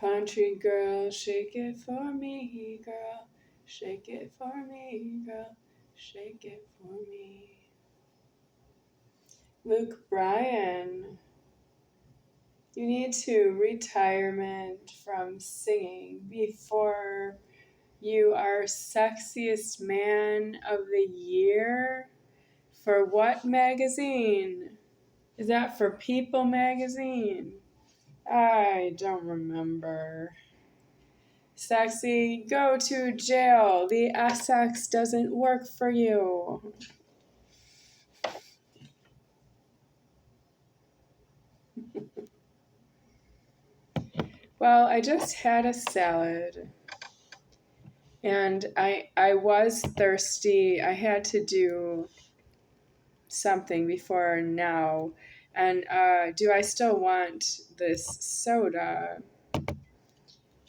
Country girl, shake it for me, girl. Shake it for me, girl. Shake it for me. Luke Bryan, you need to retirement from singing before you are sexiest man of the year. For what magazine? Is that for People magazine? I don't remember. Sexy, go to jail. The Essex doesn't work for you. Well, I just had a salad and I was thirsty. I had to do something before now. And do I still want this soda?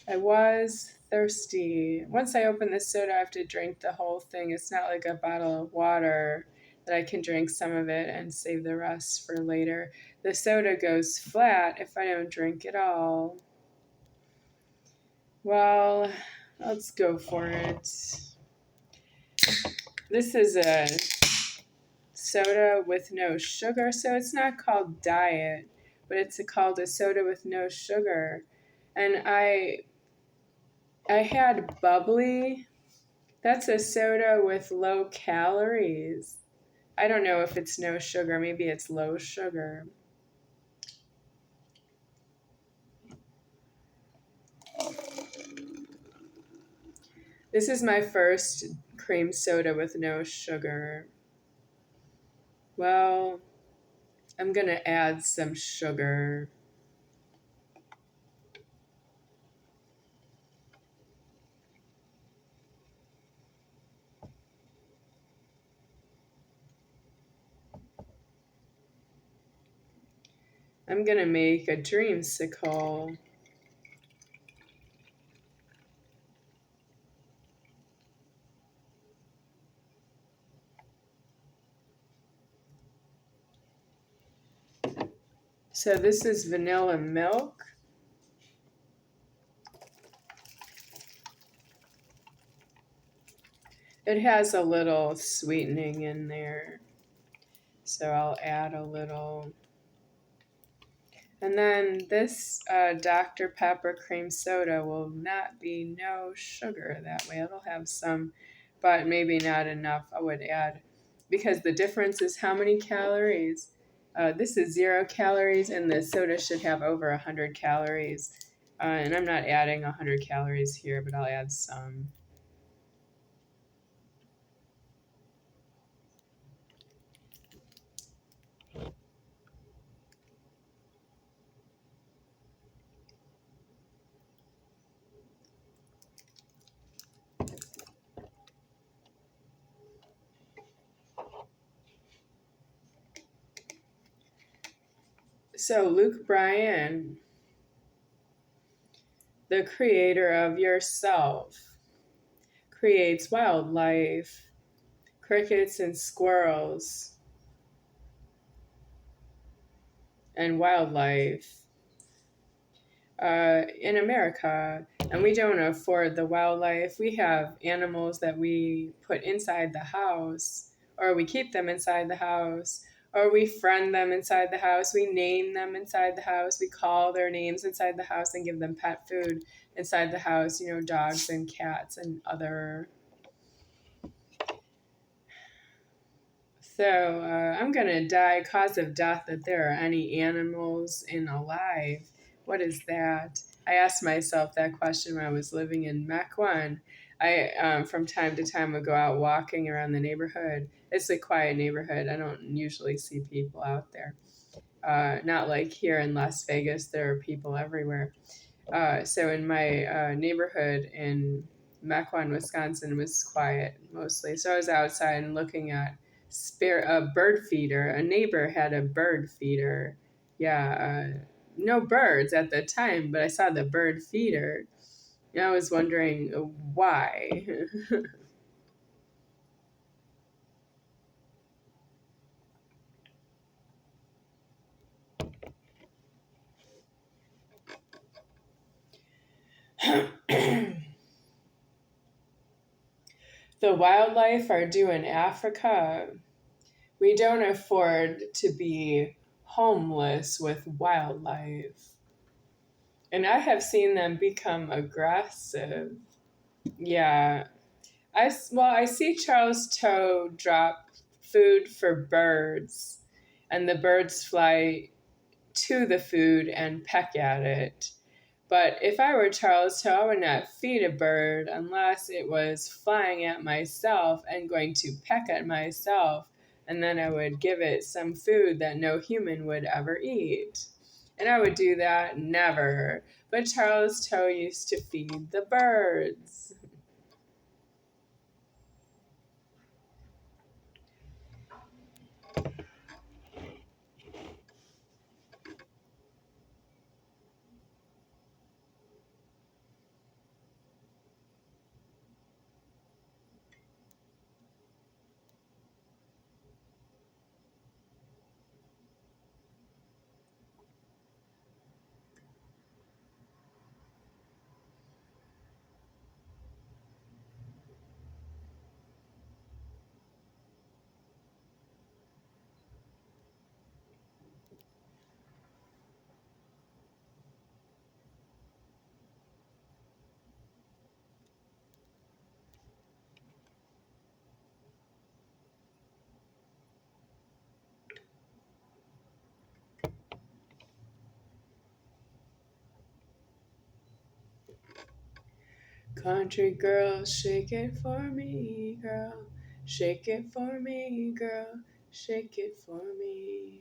I was thirsty. Once I open this soda, I have to drink the whole thing. It's not like a bottle of water that I can drink some of it and save the rest for later. The soda goes flat if I don't drink it all. Well, let's go for it. This is a soda with no sugar, so it's not called diet, but it's called a soda with no sugar. And I had bubbly. That's a soda with low calories. I don't know if it's no sugar. Maybe it's low sugar. This is my first cream soda with no sugar. Well, I'm going to add some sugar. I'm going to make a dreamsicle. So this is vanilla milk. It has a little sweetening in there. So I'll add a little. And then this Dr. Pepper cream soda will not be no sugar that way. It'll have some, but maybe not enough. I would add, because the difference is how many calories. This is 0 calories, and the soda should have over 100 calories. And I'm not adding 100 calories here, but I'll add some. So Luke Bryan, the creator of yourself, creates wildlife, crickets and squirrels, and wildlife in America. And we don't afford the wildlife. We have animals that we put inside the house, or we keep them inside the house, or we friend them inside the house. We name them inside the house. We call their names inside the house and give them pet food inside the house, dogs and cats and other. So I'm going to die cause of death that there are any animals alive. What is that? I asked myself that question when I was living in Mequon. I, from time to time, would go out walking around the neighborhood. It's a quiet neighborhood. I don't usually see people out there. Not like here in Las Vegas, there are people everywhere. So in my neighborhood in Mequon, Wisconsin, was quiet mostly. So I was outside and looking at a bird feeder. A neighbor had a bird feeder. Yeah, no birds at the time, but I saw the bird feeder. And I was wondering why. The wildlife are due in Africa. We don't afford to be homeless with wildlife. And I have seen them become aggressive. Yeah. I see Charles Toe drop food for birds, and the birds fly to the food and peck at it. But if I were Charles Toe, I would not feed a bird unless it was flying at myself and going to peck at myself, and then I would give it some food that no human would ever eat. And I would do that never. But Charles Toe used to feed the birds. Country girl, shake it for me, girl. Shake it for me, girl. Shake it for me.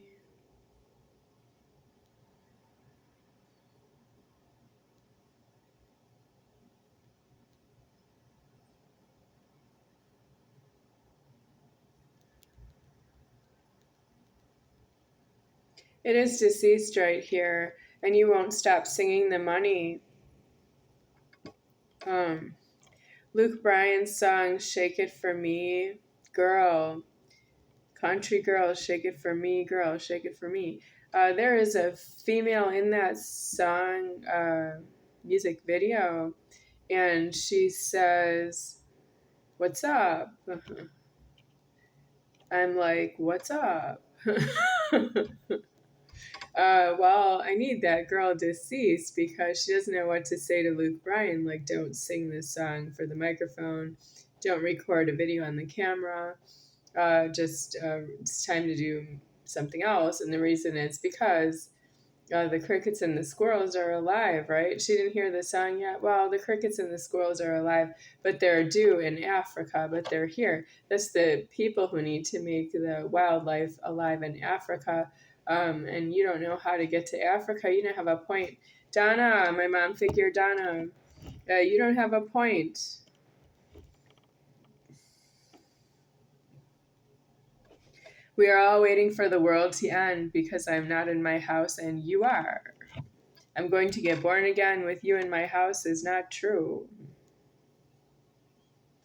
It is deceased right here, and you won't stop singing the money. Um, Luke Bryan's song, Shake It For Me, Girl. Country girl, shake it for me, girl, shake it for me. There is a female in that song music video, and she says, "What's up?" I'm like, "What's up?" Well, I need that girl deceased because she doesn't know what to say to Luke Bryan. Like, don't sing this song for the microphone. Don't record a video on the camera. It's time to do something else. And the reason is because the crickets and the squirrels are alive, right? She didn't hear the song yet. Well, the crickets and the squirrels are alive, but they're due in Africa, but they're here. That's the people who need to make the wildlife alive in Africa. And you don't know how to get to Africa. You don't have a point. Donna, my mom figure, Donna, you don't have a point. We are all waiting for the world to end because I'm not in my house and you are. I'm going to get born again with you in my house is not true.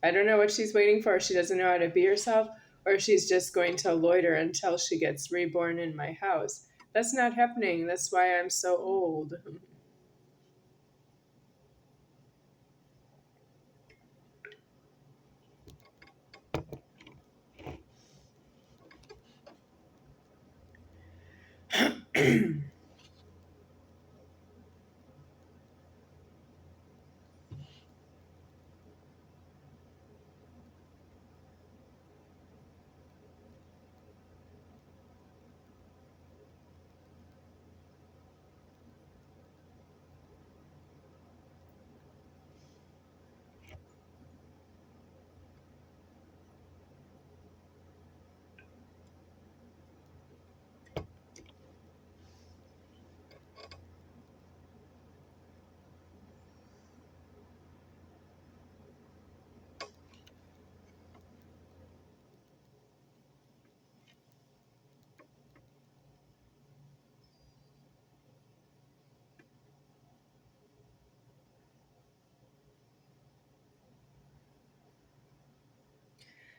I don't know what she's waiting for. She doesn't know how to be herself, or she's just going to loiter until she gets reborn in my house. That's not happening. That's why I'm so old.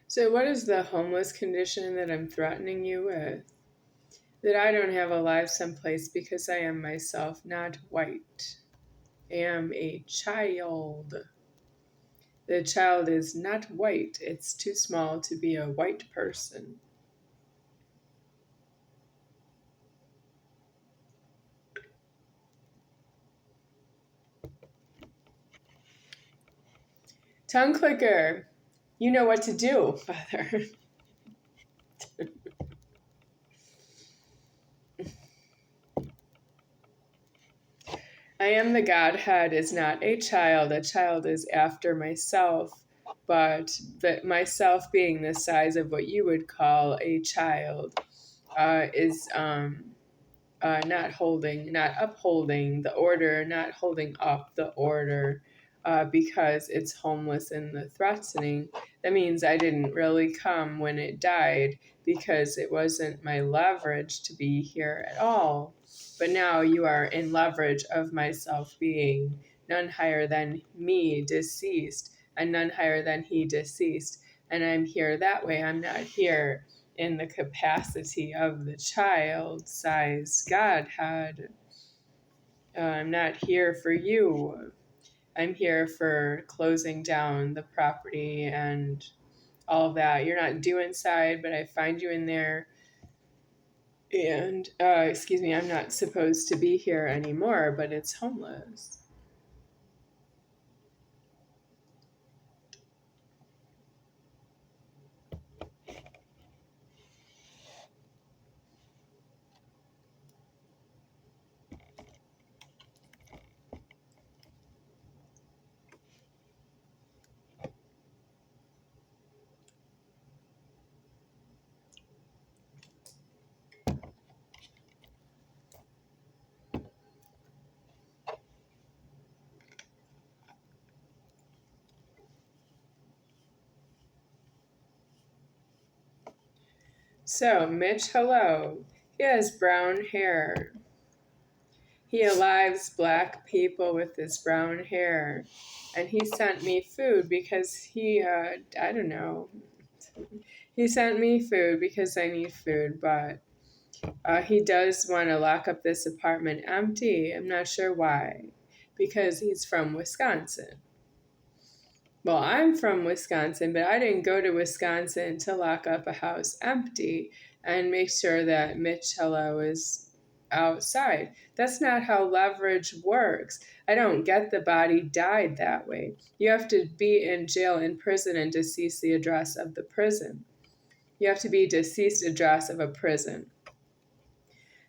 So, what is the homeless condition that I'm threatening you with? That I don't have a life someplace because I am myself not white. am a child. The child is not white. It's too small to be a white person. Tongue clicker. You know what to do, Father. I am the Godhead is not a child. A child is after myself, but myself being the size of what you would call a child is not upholding the order, not holding up the order because it's homeless and the threatening. That means I didn't really come when it died because it wasn't my leverage to be here at all. But now you are in leverage of myself being none higher than me deceased and none higher than he deceased. And I'm here that way. I'm not here in the capacity of the child-sized Godhead. I'm not here for you. I'm here for closing down the property and all of that. You're not due inside, but I find you in there. And, I'm not supposed to be here anymore, but it's homeless. So, Mitch, hello. He has brown hair. He alives black people with his brown hair. And he sent me food because I don't know. He sent me food because I need food, but he does want to lock up this apartment empty. I'm not sure why. Because he's from Wisconsin. Well, I'm from Wisconsin, but I didn't go to Wisconsin to lock up a house empty and make sure that Mitch Hello is outside. That's not how leverage works. I don't get the body died that way. You have to be in jail, in prison, and deceased the address of the prison. You have to be deceased address of a prison.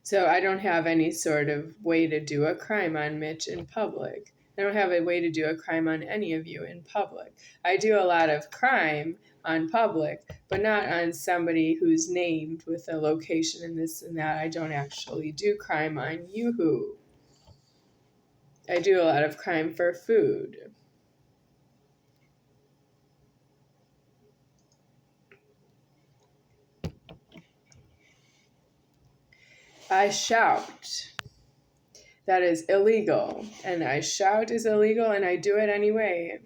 So I don't have any sort of way to do a crime on Mitch in public. I don't have a way to do a crime on any of you in public. I do a lot of crime on public, but not on somebody who's named with a location and this and that. I don't actually do crime on you. I do a lot of crime for food. I shout. That is illegal. And I shout is illegal, and I do it anyway.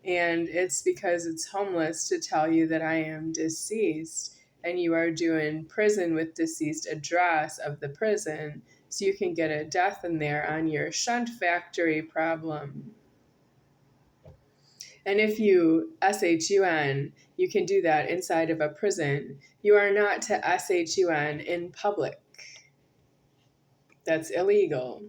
And it's because it's homeless to tell you that I am deceased and you are doing prison with deceased address of the prison so you can get a death in there on your shunt factory problem. And if you SHUN, you can do that inside of a prison. You are not to SHUN in public. That's illegal.